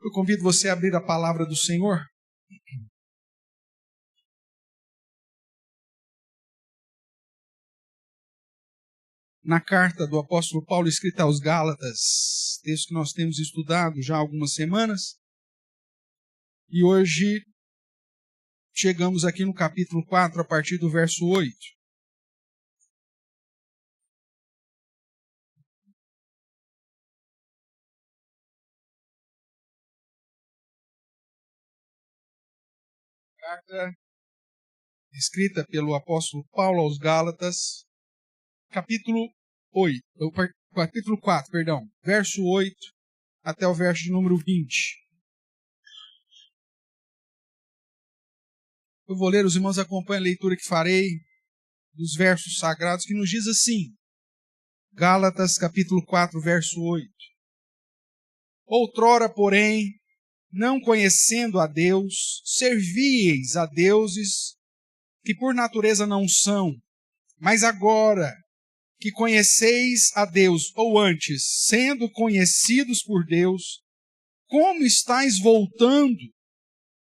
Eu convido você a abrir a palavra do Senhor. Na carta do apóstolo Paulo escrita aos Gálatas, texto que nós temos estudado já há algumas semanas. E hoje chegamos aqui no capítulo 4, a partir do verso 8. Carta escrita pelo apóstolo Paulo aos Gálatas, capítulo 4, verso 8 até o verso de número 20. Eu vou ler, os irmãos acompanham a leitura que farei dos versos sagrados, que nos diz assim, Gálatas capítulo 4, verso 8. Outrora, porém, não conhecendo a Deus, servíeis a deuses que por natureza não são, mas agora que conheceis a Deus, ou antes, sendo conhecidos por Deus, como estáis voltando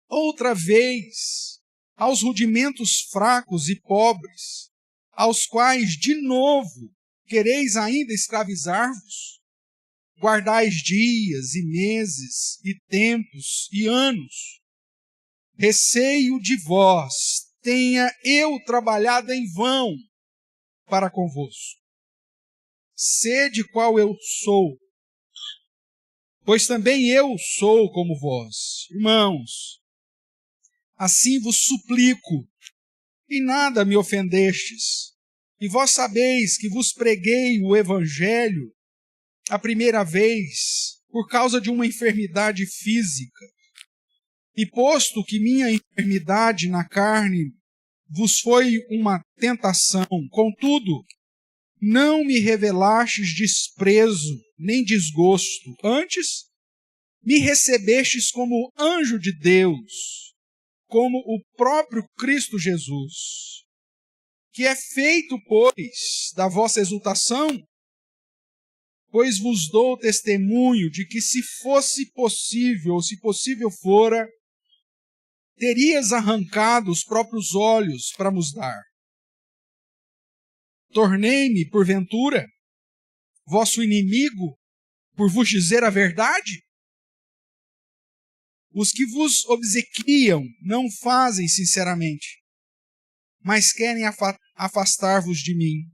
outra vez aos rudimentos fracos e pobres, aos quais de novo quereis ainda escravizar-vos? Guardais dias e meses e tempos e anos. Receio de vós, tenha eu trabalhado em vão para convosco. Sede qual eu sou, pois também eu sou como vós. Irmãos, assim vos suplico, e nada me ofendestes, e vós sabeis que vos preguei o evangelho a primeira vez por causa de uma enfermidade física, e posto que minha enfermidade na carne vos foi uma tentação, contudo, não me revelastes desprezo nem desgosto, antes me recebestes como anjo de Deus, como o próprio Cristo Jesus, que é feito, pois, da vossa exultação, pois vos dou testemunho de que se fosse possível, ou se possível fora, terias arrancado os próprios olhos para nos dar. Tornei-me, porventura, vosso inimigo, por vos dizer a verdade? Os que vos obsequiam não fazem sinceramente, mas querem afastar-vos de mim,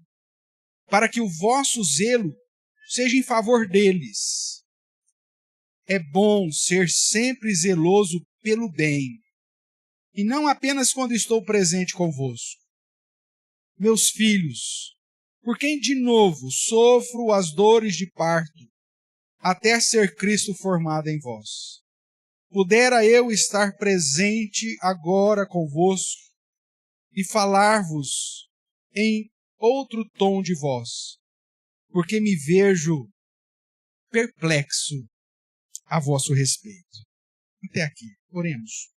para que o vosso zelo seja em favor deles. É bom ser sempre zeloso pelo bem, e não apenas quando estou presente convosco. Meus filhos, por quem de novo sofro as dores de parto, até ser Cristo formado em vós. Pudera eu estar presente agora convosco e falar-vos em outro tom de voz, porque me vejo perplexo a vosso respeito. Até aqui, oremos.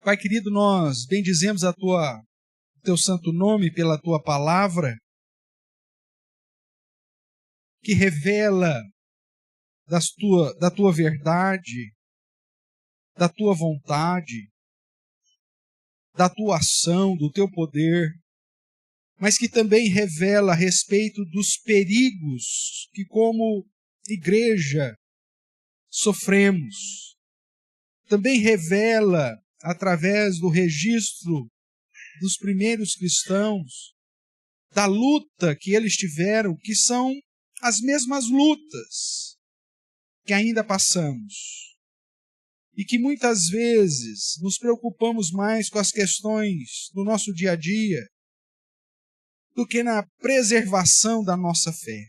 Pai querido, nós bendizemos o teu santo nome pela tua palavra, que revela da tua verdade, da tua vontade, da tua ação, do teu poder, mas que também revela a respeito dos perigos que como igreja sofremos. Também revela, através do registro dos primeiros cristãos, da luta que eles tiveram, que são as mesmas lutas que ainda passamos. E que muitas vezes nos preocupamos mais com as questões do nosso dia a dia do que na preservação da nossa fé.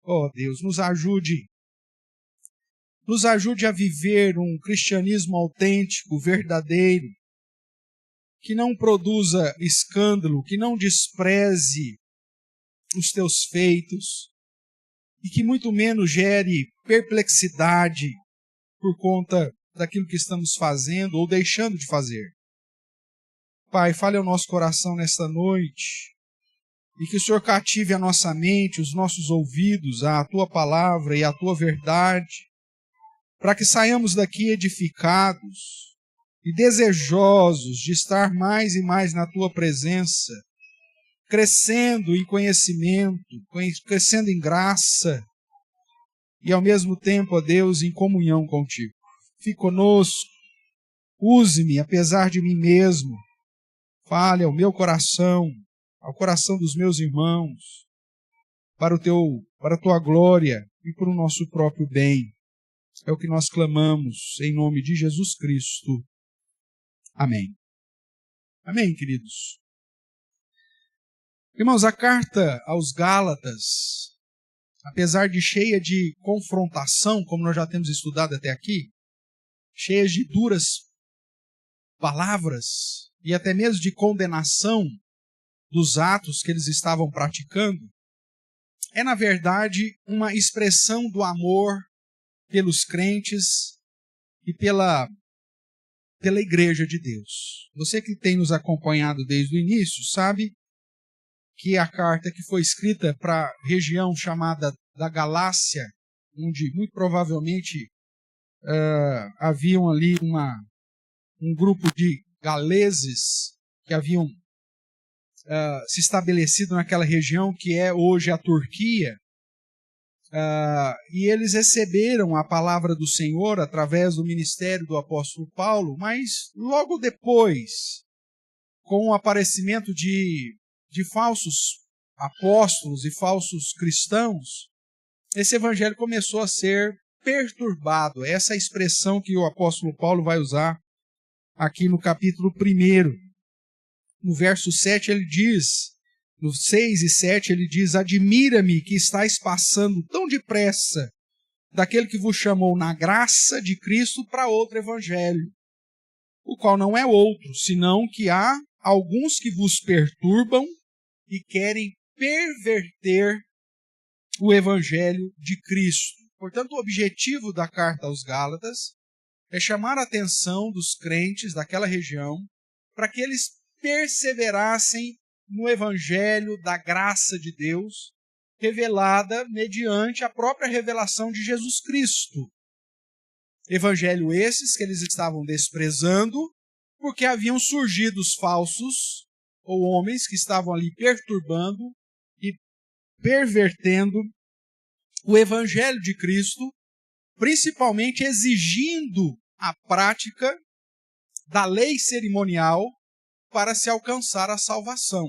Oh Deus, nos ajude. Nos ajude a viver um cristianismo autêntico, verdadeiro, que não produza escândalo, que não despreze os teus feitos e que muito menos gere perplexidade por conta daquilo que estamos fazendo ou deixando de fazer. Pai, fale ao nosso coração nesta noite e que o Senhor cative a nossa mente, os nossos ouvidos, a tua palavra e a tua verdade, para que saiamos daqui edificados e desejosos de estar mais e mais na Tua presença, crescendo em conhecimento, crescendo em graça e ao mesmo tempo, ó Deus, em comunhão contigo. Fique conosco, use-me apesar de mim mesmo, fale ao meu coração, ao coração dos meus irmãos, para a Tua glória e para o nosso próprio bem. É o que nós clamamos em nome de Jesus Cristo. Amém. Amém, queridos. Irmãos, a carta aos Gálatas, apesar de cheia de confrontação, como nós já temos estudado até aqui, cheia de duras palavras e até mesmo de condenação dos atos que eles estavam praticando, é, na verdade, uma expressão do amor pelos crentes e pela Igreja de Deus. Você que tem nos acompanhado desde o início sabe que a carta que foi escrita para a região chamada da Galácia, onde muito provavelmente haviam ali um grupo de galeses que haviam se estabelecido naquela região que é hoje a Turquia, e eles receberam a palavra do Senhor através do ministério do apóstolo Paulo, mas logo depois, com o aparecimento de falsos apóstolos e falsos cristãos, esse evangelho começou a ser perturbado. Essa é a expressão que o apóstolo Paulo vai usar aqui no capítulo 1. No verso 7 ele diz, no 6 e 7 ele diz: admira-me que estáis passando tão depressa daquele que vos chamou na graça de Cristo para outro evangelho, o qual não é outro, senão que há alguns que vos perturbam e querem perverter o evangelho de Cristo. Portanto, o objetivo da carta aos Gálatas é chamar a atenção dos crentes daquela região para que eles perseverassem no evangelho da graça de Deus, revelada mediante a própria revelação de Jesus Cristo. Evangelho esses que eles estavam desprezando, porque haviam surgido os falsos, ou homens que estavam ali perturbando e pervertendo o evangelho de Cristo, principalmente exigindo a prática da lei cerimonial para se alcançar a salvação.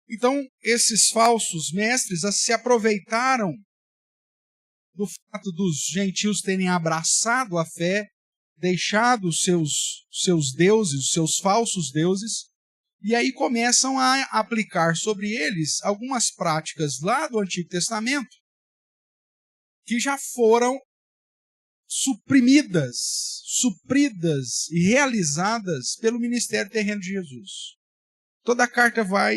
Então, esses falsos mestres se aproveitaram do fato dos gentios terem abraçado a fé, deixado os seus deuses, os seus falsos deuses, e aí começam a aplicar sobre eles algumas práticas lá do Antigo Testamento que já foram supridas e realizadas pelo ministério terreno de Jesus. Toda a carta vai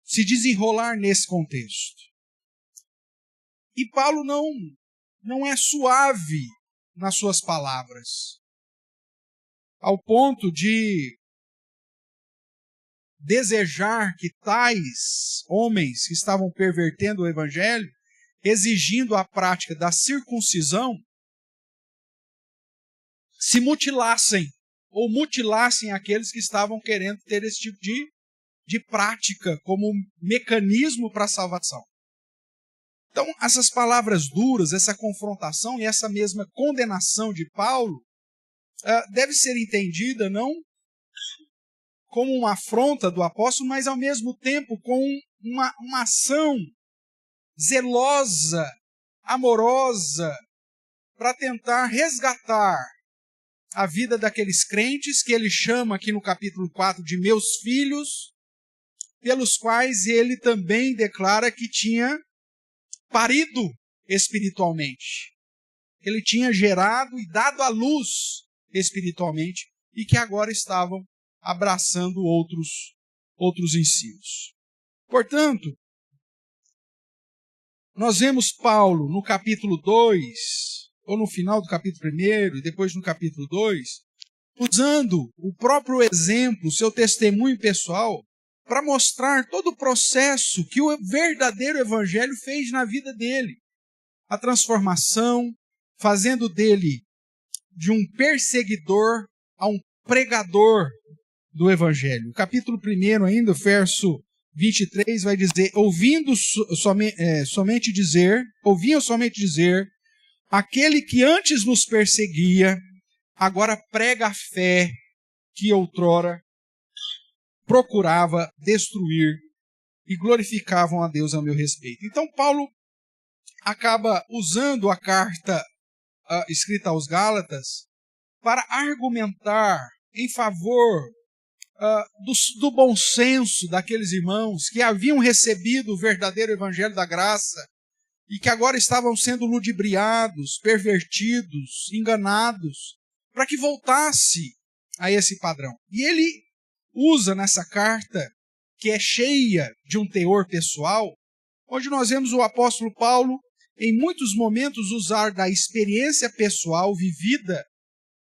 se desenrolar nesse contexto. E Paulo não é suave nas suas palavras, ao ponto de desejar que tais homens que estavam pervertendo o evangelho, exigindo a prática da circuncisão, se mutilassem ou mutilassem aqueles que estavam querendo ter esse tipo de prática como mecanismo para a salvação. Então, essas palavras duras, essa confrontação e essa mesma condenação de Paulo deve ser entendida não como uma afronta do apóstolo, mas ao mesmo tempo com uma ação zelosa, amorosa, para tentar resgatar a vida daqueles crentes que ele chama aqui no capítulo 4 de meus filhos, pelos quais ele também declara que tinha parido espiritualmente. Ele tinha gerado e dado à luz espiritualmente e que agora estavam abraçando outros ensinos. Portanto, nós vemos Paulo no capítulo 2, ou no final do capítulo 1, e depois no capítulo 2, usando o próprio exemplo, o seu testemunho pessoal, para mostrar todo o processo que o verdadeiro evangelho fez na vida dele. a transformação, fazendo dele de um perseguidor a um pregador do Evangelho. O capítulo 1 ainda, o verso 23, vai dizer, ouviam somente dizer, aquele que antes nos perseguia, agora prega a fé que outrora procurava destruir e glorificavam a Deus a meu respeito. Então Paulo acaba usando a carta escrita aos Gálatas para argumentar em favor do bom senso daqueles irmãos que haviam recebido o verdadeiro evangelho da graça e que agora estavam sendo ludibriados, pervertidos, enganados, para que voltasse a esse padrão. E ele usa nessa carta, que é cheia de um teor pessoal, onde nós vemos o apóstolo Paulo, em muitos momentos, usar da experiência pessoal vivida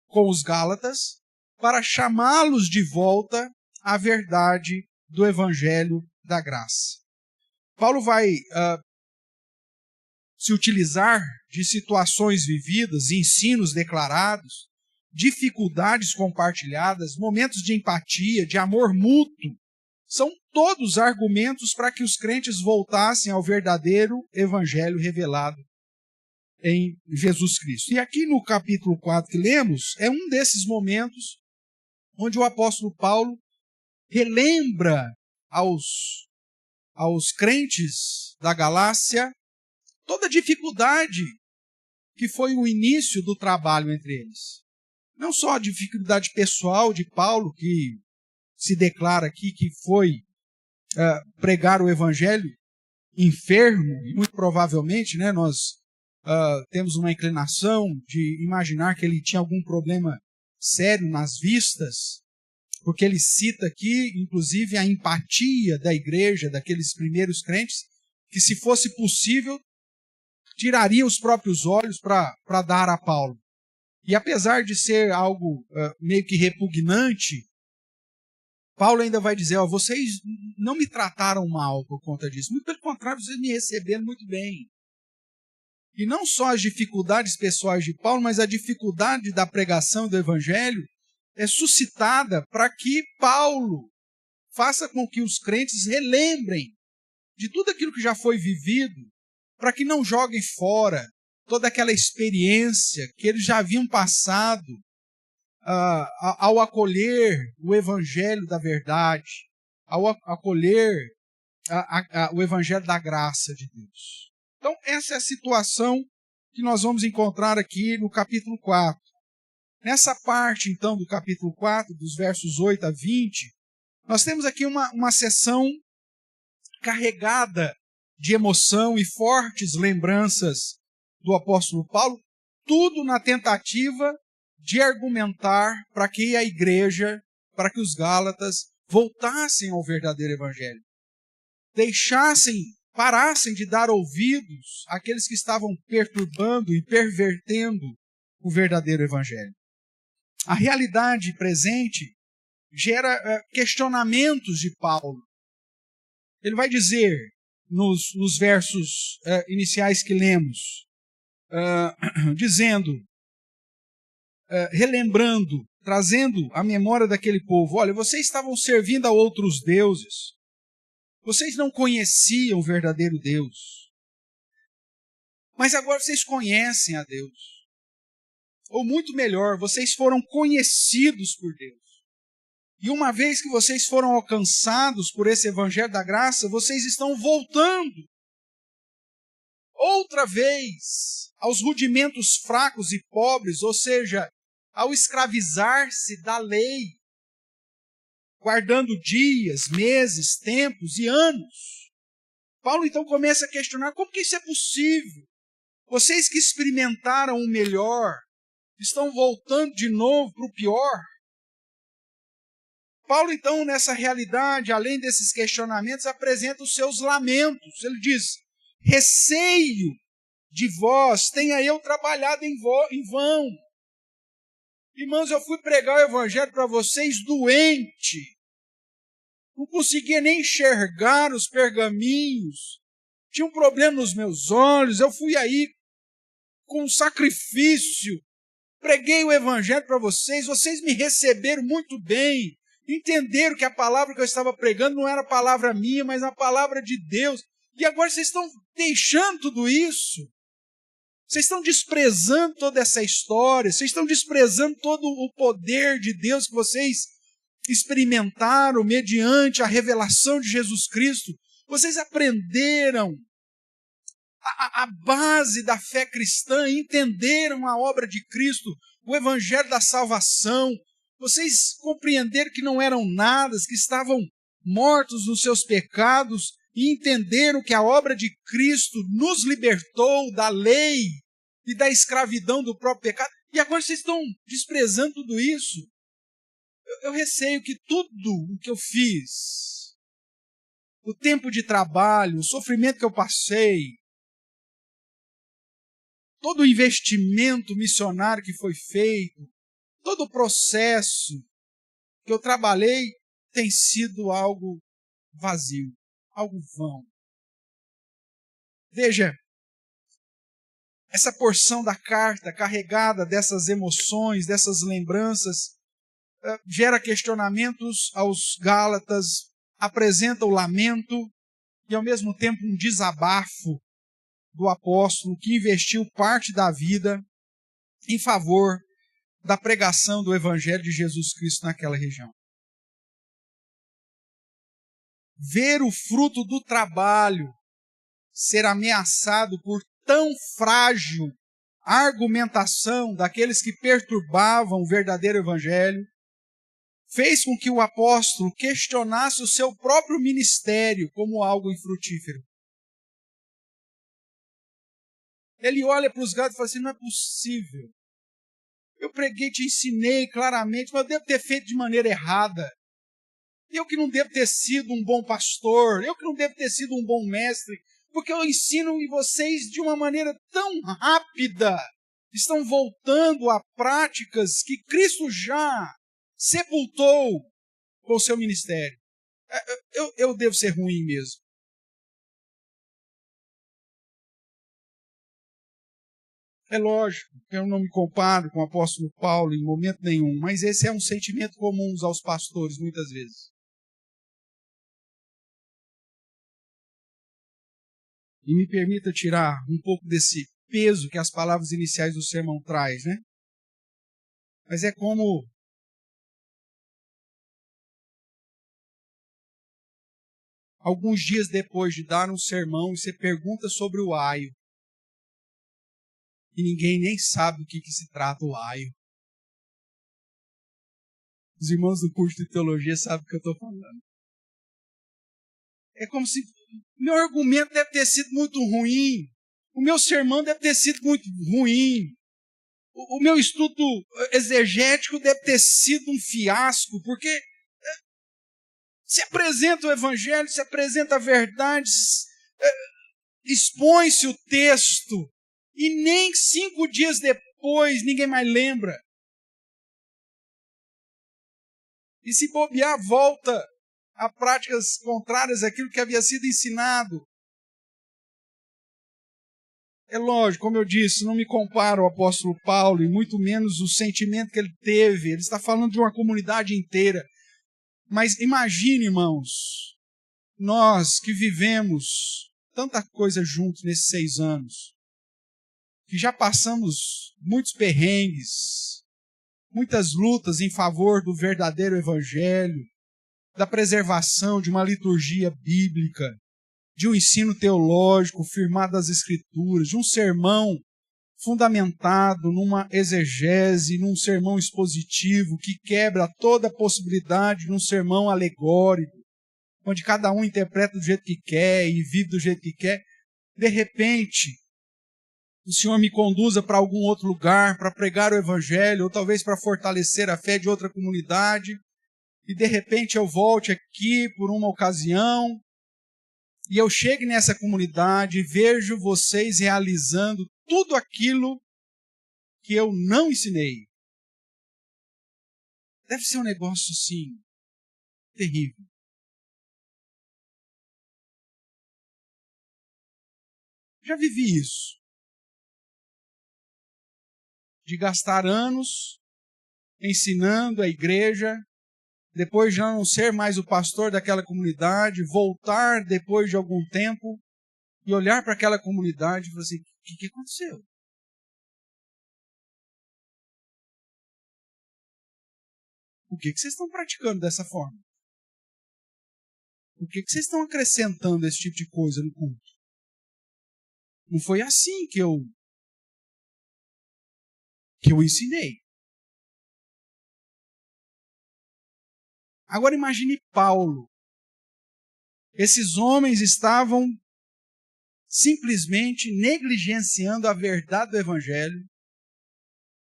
com os Gálatas para chamá-los de volta à verdade do Evangelho da graça. Paulo vai se utilizar de situações vividas, ensinos declarados, dificuldades compartilhadas, momentos de empatia, de amor mútuo. São todos argumentos para que os crentes voltassem ao verdadeiro evangelho revelado em Jesus Cristo. E aqui no capítulo 4 que lemos, é um desses momentos onde o apóstolo Paulo relembra aos crentes da Galácia toda a dificuldade que foi o início do trabalho entre eles. Não só a dificuldade pessoal de Paulo, que se declara aqui que foi pregar o evangelho enfermo, e muito provavelmente, né, nós temos uma inclinação de imaginar que ele tinha algum problema sério nas vistas, porque ele cita aqui, inclusive, a empatia da igreja, daqueles primeiros crentes, que se fosse possível, tiraria os próprios olhos para dar a Paulo. E apesar de ser algo meio que repugnante, Paulo ainda vai dizer, vocês não me trataram mal por conta disso. Muito pelo contrário, vocês me receberam muito bem. E não só as dificuldades pessoais de Paulo, mas a dificuldade da pregação do evangelho é suscitada para que Paulo faça com que os crentes relembrem de tudo aquilo que já foi vivido, para que não joguem fora toda aquela experiência que eles já haviam passado ao acolher o evangelho da verdade, ao acolher o evangelho da graça de Deus. Então, essa é a situação que nós vamos encontrar aqui no capítulo 4. Nessa parte, então, do capítulo 4, dos versos 8 a 20, nós temos aqui uma sessão carregada de emoção e fortes lembranças do apóstolo Paulo, tudo na tentativa de argumentar para que a igreja, para que os Gálatas voltassem ao verdadeiro evangelho. Parassem de dar ouvidos àqueles que estavam perturbando e pervertendo o verdadeiro evangelho. A realidade presente gera questionamentos de Paulo. Ele vai dizer, nos versos iniciais que lemos, dizendo, relembrando, trazendo à memória daquele povo, olha, vocês estavam servindo a outros deuses, vocês não conheciam o verdadeiro Deus, mas agora vocês conhecem a Deus, ou muito melhor, vocês foram conhecidos por Deus, e uma vez que vocês foram alcançados por esse evangelho da graça, vocês estão voltando outra vez aos rudimentos fracos e pobres, ou seja, ao escravizar-se da lei, guardando dias, meses, tempos e anos. Paulo então começa a questionar como que isso é possível. Vocês que experimentaram o melhor, estão voltando de novo para o pior. Paulo então, nessa realidade, além desses questionamentos, apresenta os seus lamentos. Ele diz, receio de vós, tenha eu trabalhado em vão. Irmãos, eu fui pregar o evangelho para vocês doente. Não conseguia nem enxergar os pergaminhos. Tinha um problema nos meus olhos. Eu fui aí com sacrifício, preguei o evangelho para vocês, vocês me receberam muito bem, entenderam que a palavra que eu estava pregando não era a palavra minha, mas a palavra de Deus. E agora vocês estão deixando tudo isso. Vocês estão desprezando toda essa história, vocês estão desprezando todo o poder de Deus que vocês experimentaram mediante a revelação de Jesus Cristo. Vocês aprenderam a base da fé cristã, entenderam a obra de Cristo, o evangelho da salvação. Vocês compreenderam que não eram nada, que estavam mortos nos seus pecados e entenderam que a obra de Cristo nos libertou da lei e da escravidão do próprio pecado. E agora vocês estão desprezando tudo isso. Eu receio que tudo o que eu fiz, o tempo de trabalho, o sofrimento que eu passei, todo o investimento missionário que foi feito, todo o processo que eu trabalhei tem sido algo vazio, algo vão. Veja, essa porção da carta carregada dessas emoções, dessas lembranças, gera questionamentos aos Gálatas, apresenta o lamento e ao mesmo tempo um desabafo do apóstolo que investiu parte da vida em favor da pregação do evangelho de Jesus Cristo naquela região. Ver o fruto do trabalho ser ameaçado por tão frágil argumentação daqueles que perturbavam o verdadeiro evangelho fez com que o apóstolo questionasse o seu próprio ministério como algo infrutífero. Ele olha para os gados e fala assim, não é possível. Eu preguei, te ensinei claramente, mas eu devo ter feito de maneira errada. Eu que não devo ter sido um bom pastor, eu que não devo ter sido um bom mestre, porque eu ensino e vocês de uma maneira tão rápida estão voltando a práticas que Cristo já sepultou com o seu ministério. Eu devo ser ruim mesmo. É lógico, eu não me comparo com o apóstolo Paulo em momento nenhum, mas esse é um sentimento comum aos pastores muitas vezes. E me permita tirar um pouco desse peso que as palavras iniciais do sermão traz, né? Mas é como alguns dias depois de dar um sermão e você pergunta sobre o aio. E ninguém nem sabe do que se trata o aio. Os irmãos do curso de teologia sabem o que eu estou falando. É como se meu argumento deve ter sido muito ruim. O meu sermão deve ter sido muito ruim. O meu estudo exegético deve ter sido um fiasco, porque se apresenta o evangelho, se apresenta a verdade, expõe-se o texto, e nem 5 dias depois ninguém mais lembra. E se bobear, volta a práticas contrárias àquilo que havia sido ensinado. É lógico, como eu disse, não me comparo ao apóstolo Paulo, e muito menos o sentimento que ele teve. Ele está falando de uma comunidade inteira. Mas imagine, irmãos, nós que vivemos tanta coisa juntos nesses 6 anos, que já passamos muitos perrengues, muitas lutas em favor do verdadeiro evangelho, da preservação de uma liturgia bíblica, de um ensino teológico firmado das Escrituras, de um sermão fundamentado numa exegese, num sermão expositivo que quebra toda a possibilidade de um sermão alegórico, onde cada um interpreta do jeito que quer e vive do jeito que quer. De repente, o Senhor me conduza para algum outro lugar para pregar o evangelho, ou talvez para fortalecer a fé de outra comunidade, e de repente eu volte aqui por uma ocasião, e eu chegue nessa comunidade e vejo vocês realizando tudo aquilo que eu não ensinei. Deve ser um negócio, sim, terrível. Já vivi isso. de gastar anos ensinando a igreja, depois já não ser mais o pastor daquela comunidade, voltar depois de algum tempo e olhar para aquela comunidade e falar assim, o que aconteceu? O que vocês estão praticando dessa forma? Por que vocês estão acrescentando esse tipo de coisa no culto? Não foi assim que eu ensinei. Agora imagine Paulo. Esses homens estavam simplesmente negligenciando a verdade do Evangelho,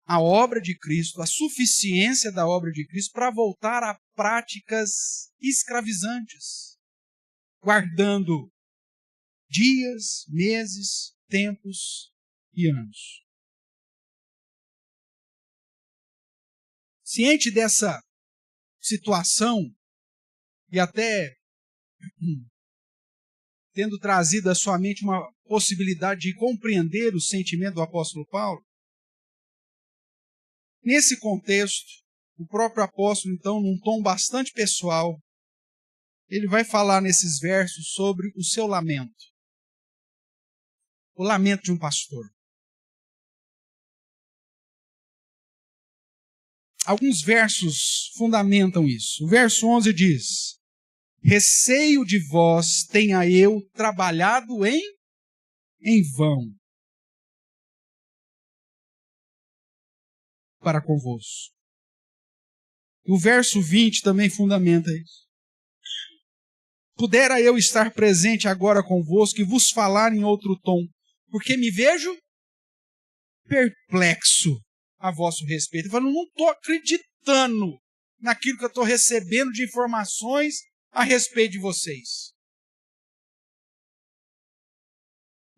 a obra de Cristo, a suficiência da obra de Cristo para voltar a práticas escravizantes, guardando dias, meses, tempos e anos. Ciente dessa situação e até tendo trazido à sua mente uma possibilidade de compreender o sentimento do apóstolo Paulo, nesse contexto, o próprio apóstolo, então, num tom bastante pessoal, ele vai falar nesses versos sobre o seu lamento. O lamento de um pastor. Alguns versos fundamentam isso. O verso 11 diz: receio de vós tenha eu trabalhado em vão para convosco. O verso 20 também fundamenta isso. Pudera eu estar presente agora convosco e vos falar em outro tom, porque me vejo perplexo a vosso respeito. Eu falo, não estou acreditando naquilo que eu estou recebendo de informações a respeito de vocês.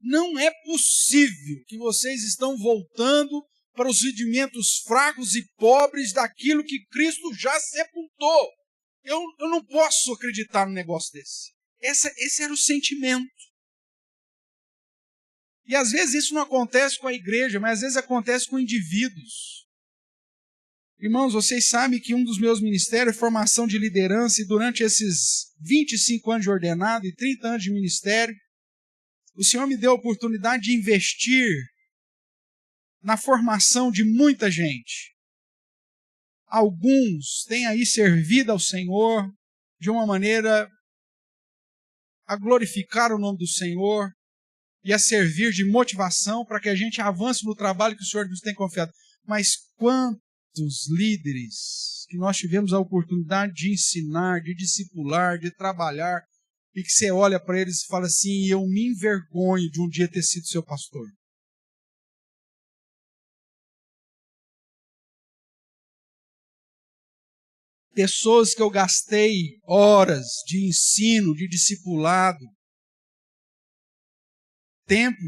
Não é possível que vocês estão voltando para os rudimentos fracos e pobres daquilo que Cristo já sepultou. Eu não posso acreditar num negócio desse. Esse era o sentimento. E às vezes isso não acontece com a igreja, mas às vezes acontece com indivíduos. Irmãos, vocês sabem que um dos meus ministérios é formação de liderança, e durante esses 25 anos de ordenado e 30 anos de ministério, o Senhor me deu a oportunidade de investir na formação de muita gente. Alguns têm aí servido ao Senhor de uma maneira a glorificar o nome do Senhor e a servir de motivação para que a gente avance no trabalho que o Senhor nos tem confiado. Mas quantos líderes que nós tivemos a oportunidade de ensinar, de discipular, de trabalhar, e que você olha para eles e fala assim, eu me envergonho de um dia ter sido seu pastor. Pessoas que eu gastei horas de ensino, de discipulado, tempo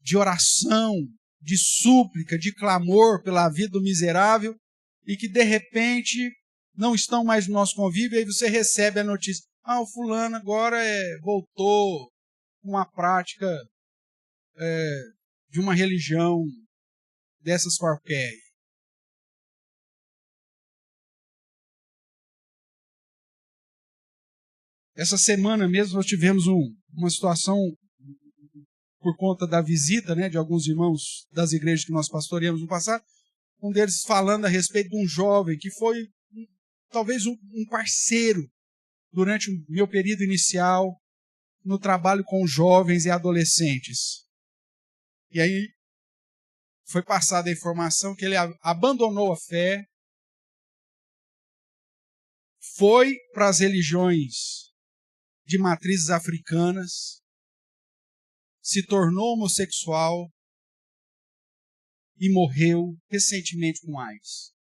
de oração, de súplica, de clamor pela vida do miserável, e que de repente não estão mais no nosso convívio, e aí você recebe a notícia, o fulano agora voltou com uma prática de uma religião dessas qualquer. Essa semana mesmo nós tivemos uma situação por conta da visita, de alguns irmãos das igrejas que nós pastoreamos no passado, um deles falando a respeito de um jovem que foi talvez um parceiro durante o meu período inicial no trabalho com jovens e adolescentes. E aí foi passada a informação que ele abandonou a fé, foi para as religiões de matrizes africanas, se tornou homossexual e morreu recentemente com AIDS.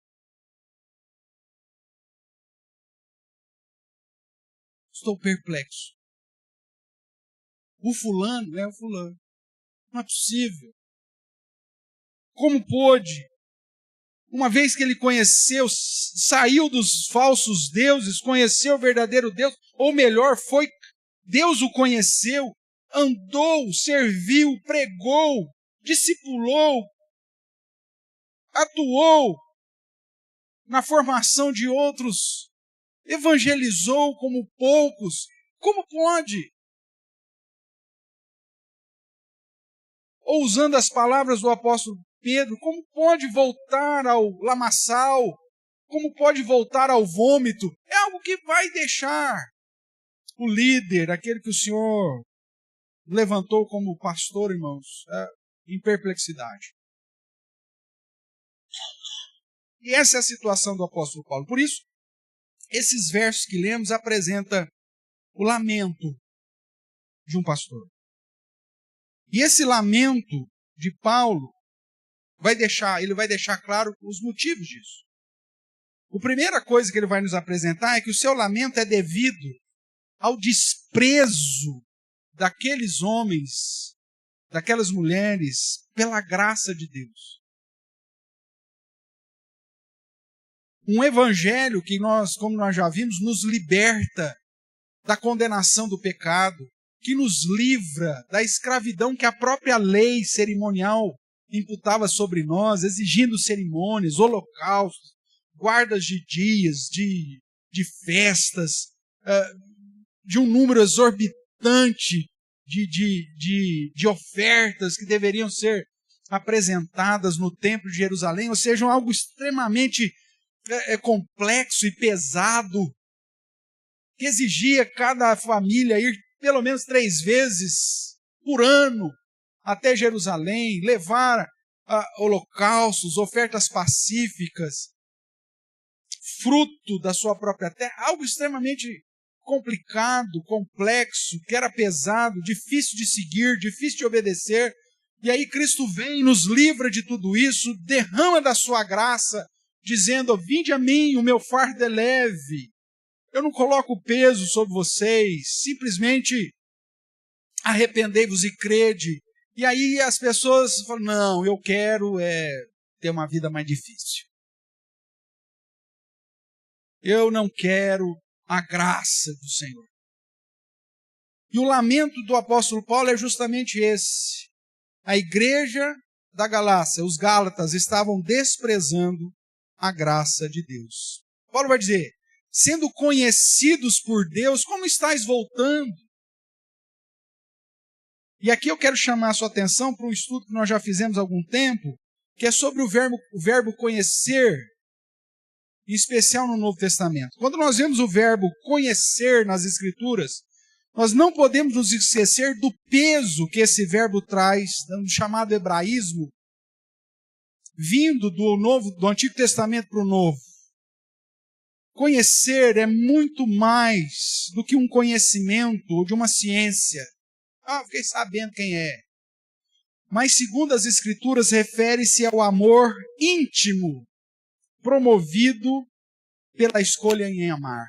Estou perplexo. O fulano é o fulano. Não é possível. Como pôde? Uma vez que ele conheceu, saiu dos falsos deuses, conheceu o verdadeiro Deus, ou melhor, Deus o conheceu, andou, serviu, pregou, discipulou atuou na formação de outros, evangelizou como poucos. Como pode? Ou usando as palavras do apóstolo Pedro, como pode voltar ao lamaçal? Como pode voltar ao vômito? É algo que vai deixar o líder, aquele que o Senhor levantou como pastor, irmãos, em perplexidade. E essa é a situação do apóstolo Paulo. Por isso, esses versos que lemos apresentam o lamento de um pastor. E esse lamento de Paulo ele vai deixar claro os motivos disso. A primeira coisa que ele vai nos apresentar é que o seu lamento é devido ao desprezo daqueles homens, daquelas mulheres, pela graça de Deus. Um evangelho que nós, como nós já vimos, nos liberta da condenação do pecado, que nos livra da escravidão que a própria lei cerimonial imputava sobre nós, exigindo cerimônias, holocaustos, guardas de dias, de festas, de um número exorbitante de ofertas que deveriam ser apresentadas no templo de Jerusalém, ou seja, algo extremamente complexo e pesado, que exigia cada família ir pelo menos 3 vezes por ano até Jerusalém, levar holocaustos, ofertas pacíficas, fruto da sua própria terra, algo extremamente complicado, complexo, que era pesado, difícil de seguir, difícil de obedecer. E aí Cristo vem, nos livra de tudo isso, derrama da sua graça, dizendo: vinde a mim, o meu fardo é leve. Eu não coloco peso sobre vocês, simplesmente arrependei-vos e crede. E aí as pessoas falam: não, eu quero ter uma vida mais difícil. Eu não quero a graça do Senhor. E o lamento do apóstolo Paulo é justamente esse. A igreja da Galácia, os Gálatas, estavam desprezando a graça de Deus. Paulo vai dizer: sendo conhecidos por Deus, como estáis voltando? E aqui eu quero chamar a sua atenção para um estudo que nós já fizemos há algum tempo, que é sobre o verbo conhecer, em especial no Novo Testamento. Quando nós vemos o verbo conhecer nas Escrituras, nós não podemos nos esquecer do peso que esse verbo traz, no chamado hebraísmo, vindo do Antigo Testamento para o Novo. Conhecer é muito mais do que um conhecimento ou de uma ciência. Fiquei sabendo quem é. Mas, segundo as Escrituras, refere-se ao amor íntimo, promovido pela escolha em amar.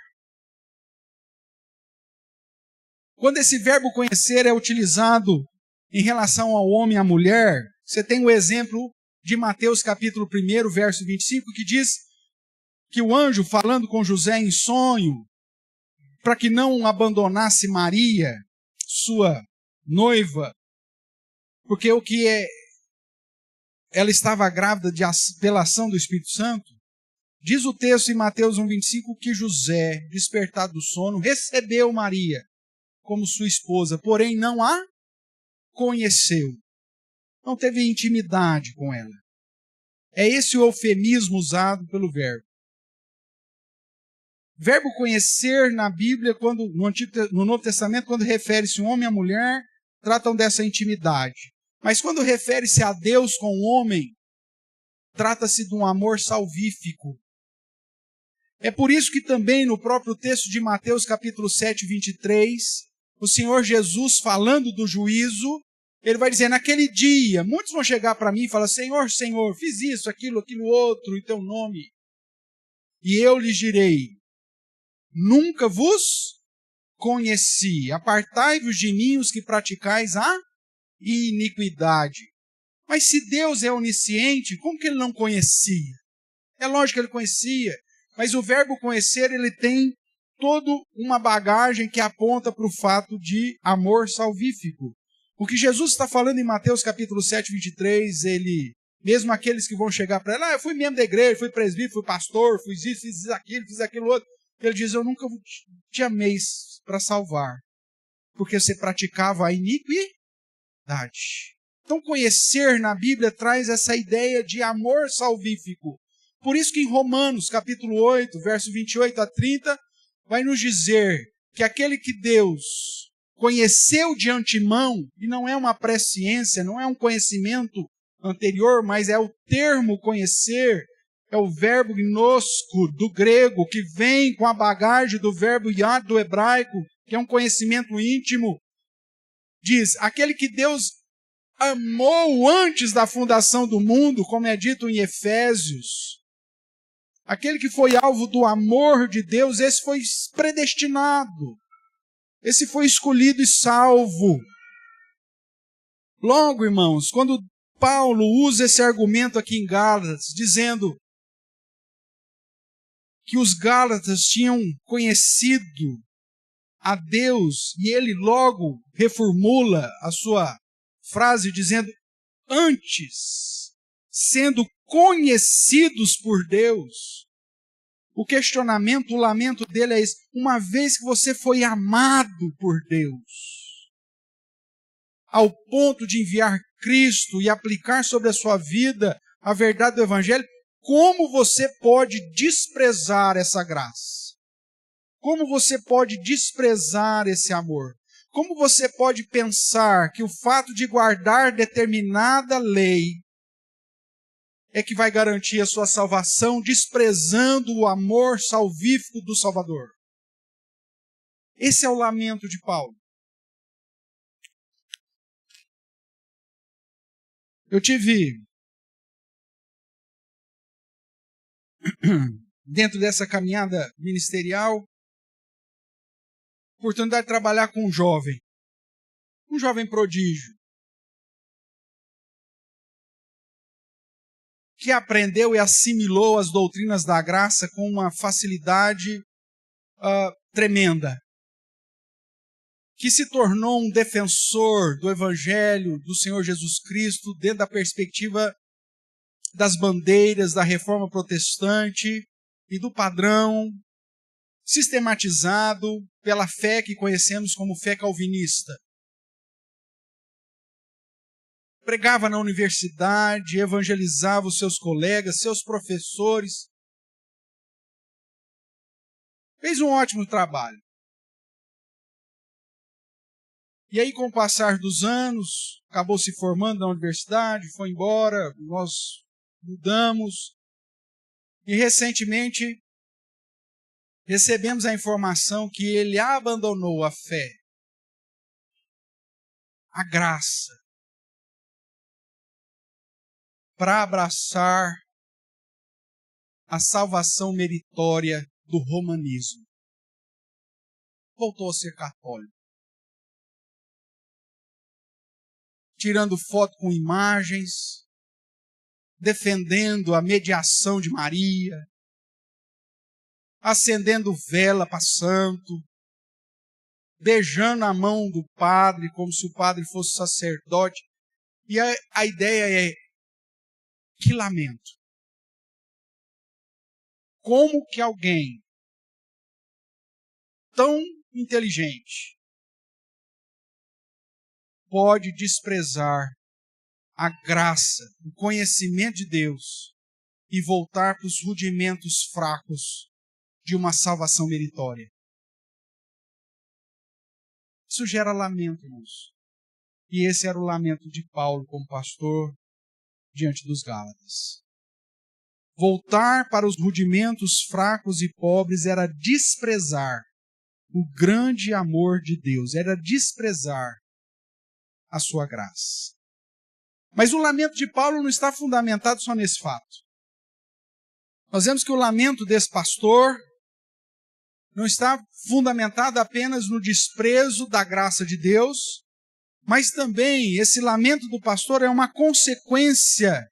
Quando esse verbo conhecer é utilizado em relação ao homem e à mulher, você tem o exemplo de Mateus capítulo 1, verso 25, que diz que o anjo, falando com José em sonho, para que não abandonasse Maria, sua noiva, porque ela estava grávida pela ação do Espírito Santo. Diz o texto em Mateus 1,25 que José, despertado do sono, recebeu Maria como sua esposa, porém não a conheceu. Não teve intimidade com ela. É esse o eufemismo usado pelo verbo. Verbo conhecer na Bíblia, no Novo Testamento, quando refere-se um homem e a mulher, tratam dessa intimidade. Mas quando refere-se a Deus com o homem, trata-se de um amor salvífico. É por isso que também no próprio texto de Mateus capítulo 7, 23, o Senhor Jesus, falando do juízo, ele vai dizer: naquele dia, muitos vão chegar para mim e falar: Senhor, Senhor, fiz isso, aquilo outro, em teu nome. E eu lhes direi: nunca vos conheci. Apartai-vos de mim os que praticais a iniquidade. Mas se Deus é onisciente, como que ele não conhecia? É lógico que ele conhecia, mas o verbo conhecer, ele tem toda uma bagagem que aponta para o fato de amor salvífico. O que Jesus está falando em Mateus capítulo 7, 23, ele Mesmo aqueles que vão chegar para ela, eu fui membro da igreja, fui presbítero, fui pastor, fiz aquilo outro. Ele diz, eu nunca te amei para salvar, porque você praticava a iniquidade. Então, conhecer na Bíblia traz essa ideia de amor salvífico. Por isso que em Romanos, capítulo 8, verso 28 a 30, vai nos dizer que aquele que Deus conheceu de antemão, e não é uma presciência, não é um conhecimento anterior, mas é o termo conhecer, é o verbo gnosco do grego, que vem com a bagagem do verbo yad do hebraico, que é um conhecimento íntimo. Diz, aquele que Deus amou antes da fundação do mundo, como é dito em Efésios, aquele que foi alvo do amor de Deus, esse foi predestinado, esse foi escolhido e salvo. Logo, irmãos, quando Paulo usa esse argumento aqui em Gálatas, dizendo que os Gálatas tinham conhecido a Deus, e ele logo reformula a sua frase dizendo, antes, sendo conhecidos por Deus. O questionamento, o lamento dele é esse, uma vez que você foi amado por Deus, ao ponto de enviar Cristo e aplicar sobre a sua vida a verdade do Evangelho, como você pode desprezar essa graça? Como você pode desprezar esse amor? Como você pode pensar que o fato de guardar determinada lei é que vai garantir a sua salvação, desprezando o amor salvífico do Salvador? Esse é o lamento de Paulo. Eu tive, dentro dessa caminhada ministerial, oportunidade de trabalhar com um jovem prodígio, que aprendeu e assimilou as doutrinas da graça com uma facilidade tremenda, que se tornou um defensor do Evangelho do Senhor Jesus Cristo dentro da perspectiva das bandeiras da reforma protestante e do padrão sistematizado pela fé que conhecemos como fé calvinista. Pregava na universidade, evangelizava os seus colegas, seus professores. Fez um ótimo trabalho. E aí, com o passar dos anos, acabou se formando na universidade, foi embora, nós mudamos. E recentemente recebemos a informação que ele abandonou a fé, a graça, para abraçar a salvação meritória do romanismo. Voltou a ser católico. Tirando foto com imagens, defendendo a mediação de Maria, acendendo vela para santo, beijando a mão do padre como se o padre fosse sacerdote. E a ideia é, que lamento. Como que alguém tão inteligente pode desprezar a graça, o conhecimento de Deus e voltar para os rudimentos fracos de uma salvação meritória? Isso gera lamento, irmãos. E esse era o lamento de Paulo como pastor diante dos Gálatas. Voltar para os rudimentos fracos e pobres era desprezar o grande amor de Deus, era desprezar a sua graça. Mas o lamento de Paulo não está fundamentado só nesse fato. Nós vemos que o lamento desse pastor não está fundamentado apenas no desprezo da graça de Deus, mas também esse lamento do pastor é uma consequência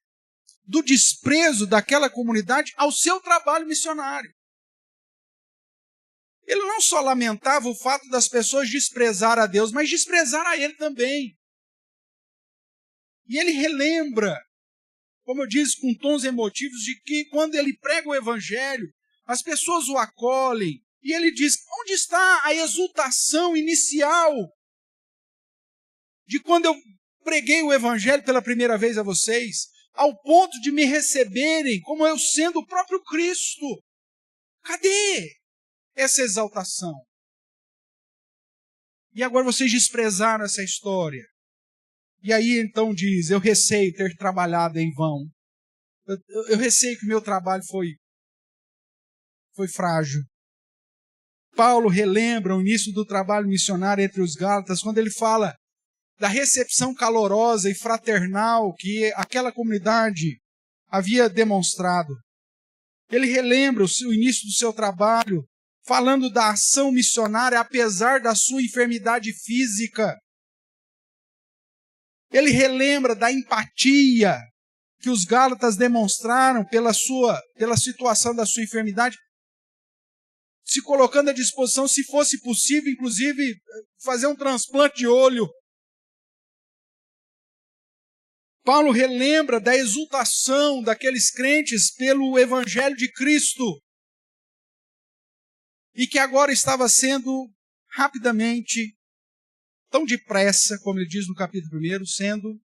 do desprezo daquela comunidade ao seu trabalho missionário. Ele não só lamentava o fato das pessoas desprezar a Deus, mas desprezar a ele também. E ele relembra como eu disse, com tons emotivos, de que quando ele prega o evangelho, as pessoas o acolhem, e ele diz, onde está a exultação inicial de quando eu preguei o evangelho pela primeira vez a vocês, ao ponto de me receberem como eu sendo o próprio Cristo? Cadê essa exaltação? E agora vocês desprezaram essa história. E aí então diz, eu receio ter trabalhado em vão. Eu receio que o meu trabalho foi frágil. Paulo relembra o início do trabalho missionário entre os Gálatas, quando ele fala da recepção calorosa e fraternal que aquela comunidade havia demonstrado. Ele relembra o início do seu trabalho, falando da ação missionária apesar da sua enfermidade física. Ele relembra da empatia que os Gálatas demonstraram pela situação da sua enfermidade, se colocando à disposição, se fosse possível, inclusive, fazer um transplante de olho. Paulo relembra da exultação daqueles crentes pelo Evangelho de Cristo e que agora estava sendo rapidamente, tão depressa, como ele diz no capítulo 1, sendo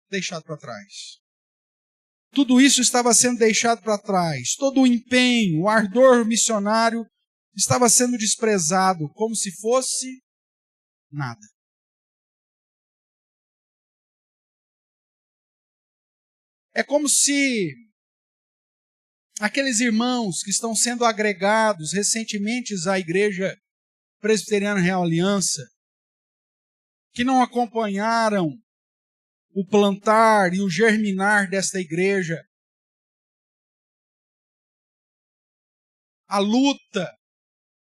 deixado para trás. Tudo isso estava sendo deixado para trás. Todo o empenho, o ardor missionário estava sendo desprezado como se fosse nada. É como se aqueles irmãos que estão sendo agregados recentemente à Igreja Presbiteriana Real Aliança, que não acompanharam o plantar e o germinar desta igreja, a luta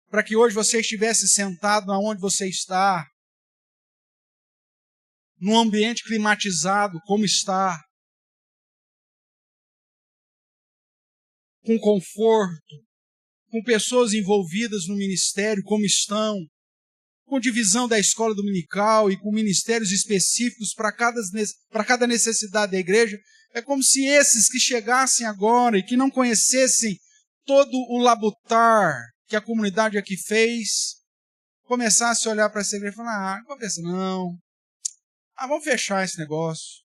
para que hoje você estivesse sentado onde você está, num ambiente climatizado como está, com conforto, com pessoas envolvidas no ministério como estão, com divisão da escola dominical e com ministérios específicos para cada necessidade da igreja. É como se esses que chegassem agora e que não conhecessem todo o labutar que a comunidade aqui fez, começassem a olhar para essa igreja e falar, não vou pensar, não, vamos fechar esse negócio.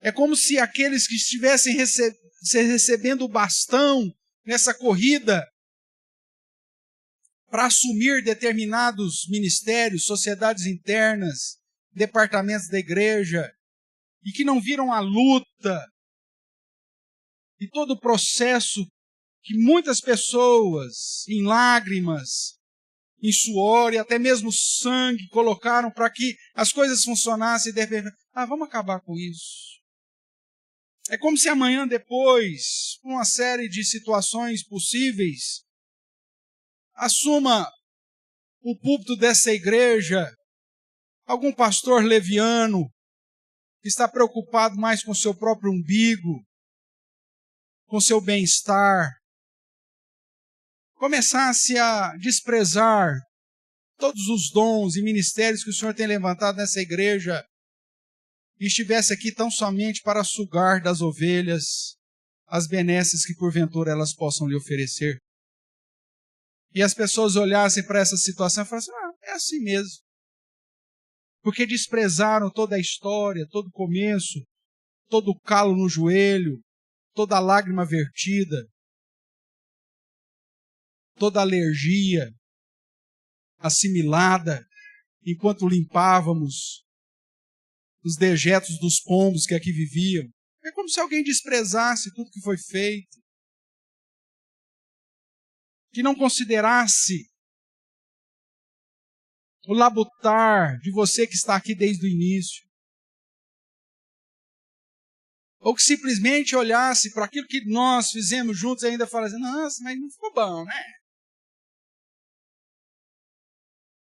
É como se aqueles que estivessem recebendo o bastão nessa corrida para assumir determinados ministérios, sociedades internas, departamentos da igreja, e que não viram a luta e todo o processo que muitas pessoas, em lágrimas, em suor e até mesmo sangue, colocaram para que as coisas funcionassem e de repente, vamos acabar com isso. É como se amanhã depois, por uma série de situações possíveis, assuma o púlpito dessa igreja algum pastor leviano que está preocupado mais com seu próprio umbigo, com seu bem-estar, começasse a desprezar todos os dons e ministérios que o Senhor tem levantado nessa igreja e estivesse aqui tão somente para sugar das ovelhas as benesses que porventura elas possam lhe oferecer. E as pessoas olhassem para essa situação e falassem, é assim mesmo. Porque desprezaram toda a história, todo o começo, todo o calo no joelho, toda a lágrima vertida, toda a alergia assimilada enquanto limpávamos os dejetos dos pombos que aqui viviam. É como se alguém desprezasse tudo que foi feito, que não considerasse o labutar de você que está aqui desde o início, ou que simplesmente olhasse para aquilo que nós fizemos juntos e ainda falasse, nossa, mas não ficou bom, né?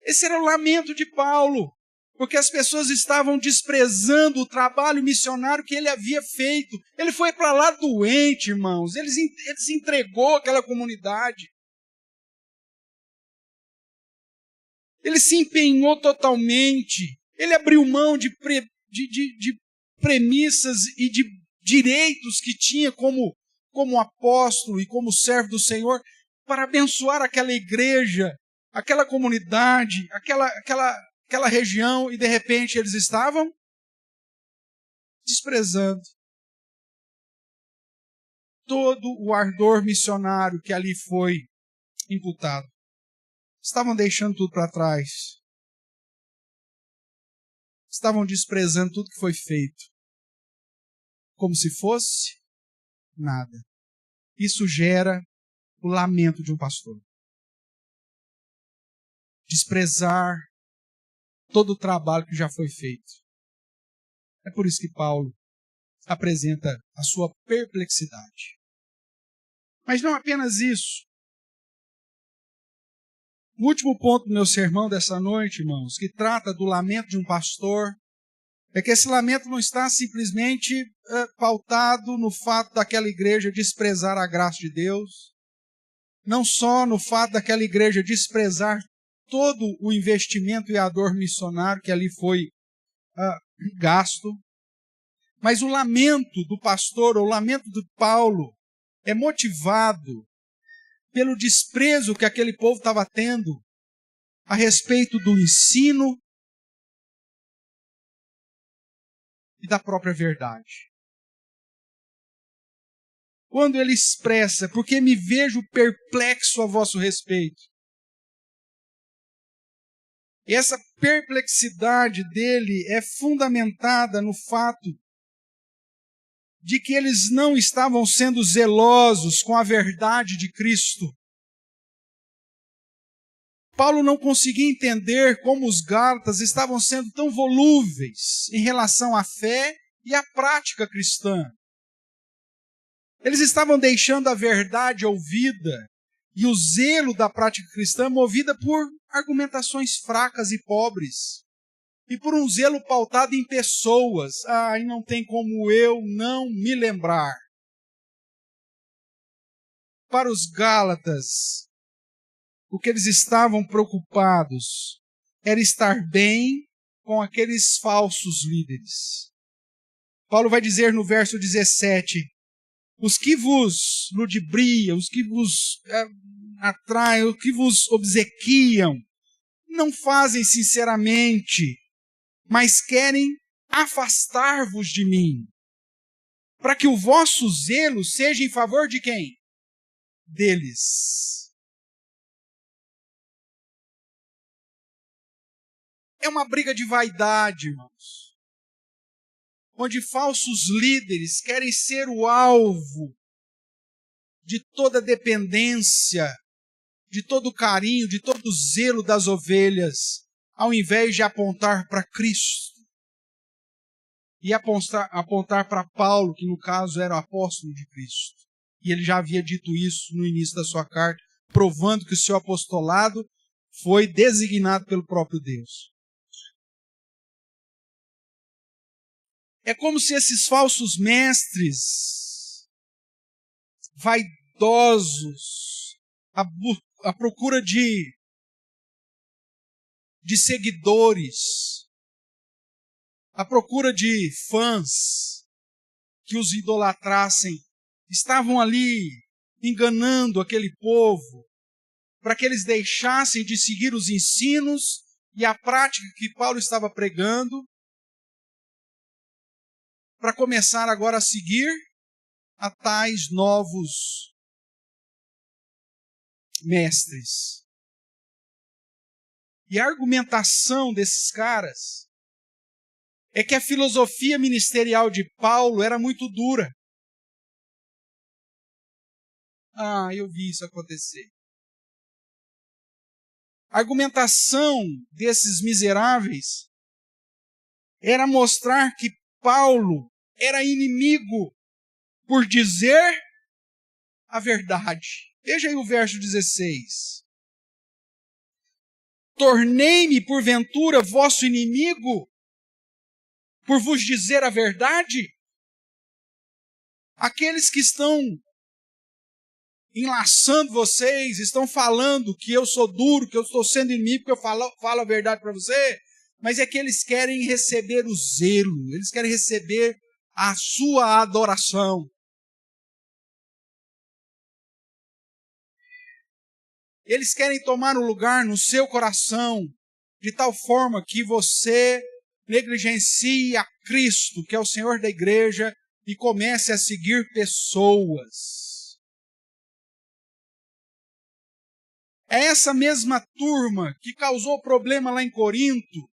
Esse era o lamento de Paulo, porque as pessoas estavam desprezando o trabalho missionário que ele havia feito. Ele foi para lá doente, irmãos. Ele se entregou àquela comunidade. Ele se empenhou totalmente. Ele abriu mão de premissas e de direitos que tinha como apóstolo e como servo do Senhor para abençoar aquela igreja, aquela comunidade, aquela região, e de repente eles estavam desprezando todo o ardor missionário que ali foi imputado. Estavam deixando tudo para trás. Estavam desprezando tudo que foi feito, como se fosse nada. Isso gera o lamento de um pastor. Desprezar todo o trabalho que já foi feito. É por isso que Paulo apresenta a sua perplexidade. Mas não apenas isso. O último ponto do meu sermão dessa noite, irmãos, que trata do lamento de um pastor, é que esse lamento não está simplesmente pautado no fato daquela igreja desprezar a graça de Deus, não só no fato daquela igreja desprezar todo o investimento e a dor missionário que ali foi gasto, mas o lamento do pastor, ou o lamento de Paulo, é motivado pelo desprezo que aquele povo estava tendo a respeito do ensino e da própria verdade. Quando ele expressa, porque me vejo perplexo a vosso respeito. E essa perplexidade dele é fundamentada no fato de que eles não estavam sendo zelosos com a verdade de Cristo. Paulo não conseguia entender como os gálatas estavam sendo tão volúveis em relação à fé e à prática cristã. Eles estavam deixando a verdade ouvida e o zelo da prática cristã movida por argumentações fracas e pobres. E por um zelo pautado em pessoas. E não tem como eu não me lembrar. Para os gálatas, o que eles estavam preocupados era estar bem com aqueles falsos líderes. Paulo vai dizer no verso 17, os que vos ludibriam, os que vos atraem, os que vos obsequiam, não fazem sinceramente, mas querem afastar-vos de mim, para que o vosso zelo seja em favor de quem? Deles. É uma briga de vaidade, irmãos, onde falsos líderes querem ser o alvo de toda dependência, de todo carinho, de todo zelo das ovelhas, ao invés de apontar para Cristo e apontar para Paulo, que no caso era o apóstolo de Cristo. E ele já havia dito isso no início da sua carta, provando que o seu apostolado foi designado pelo próprio Deus. É como se esses falsos mestres, vaidosos, à procura de seguidores, à procura de fãs que os idolatrassem, estavam ali enganando aquele povo para que eles deixassem de seguir os ensinos e a prática que Paulo estava pregando, para começar agora a seguir a tais novos mestres. E a argumentação desses caras é que a filosofia ministerial de Paulo era muito dura. Eu vi isso acontecer. A argumentação desses miseráveis era mostrar que Paulo era inimigo por dizer a verdade. Veja aí o verso 16. Tornei-me, porventura, vosso inimigo por vos dizer a verdade? Aqueles que estão enlaçando vocês, estão falando que eu sou duro, que eu estou sendo inimigo, que eu falo a verdade para você, mas é que eles querem receber o zelo, eles querem receber a sua adoração. Eles querem tomar um lugar no seu coração, de tal forma que você negligencie a Cristo, que é o Senhor da igreja, e comece a seguir pessoas. É essa mesma turma que causou problema lá em Corinto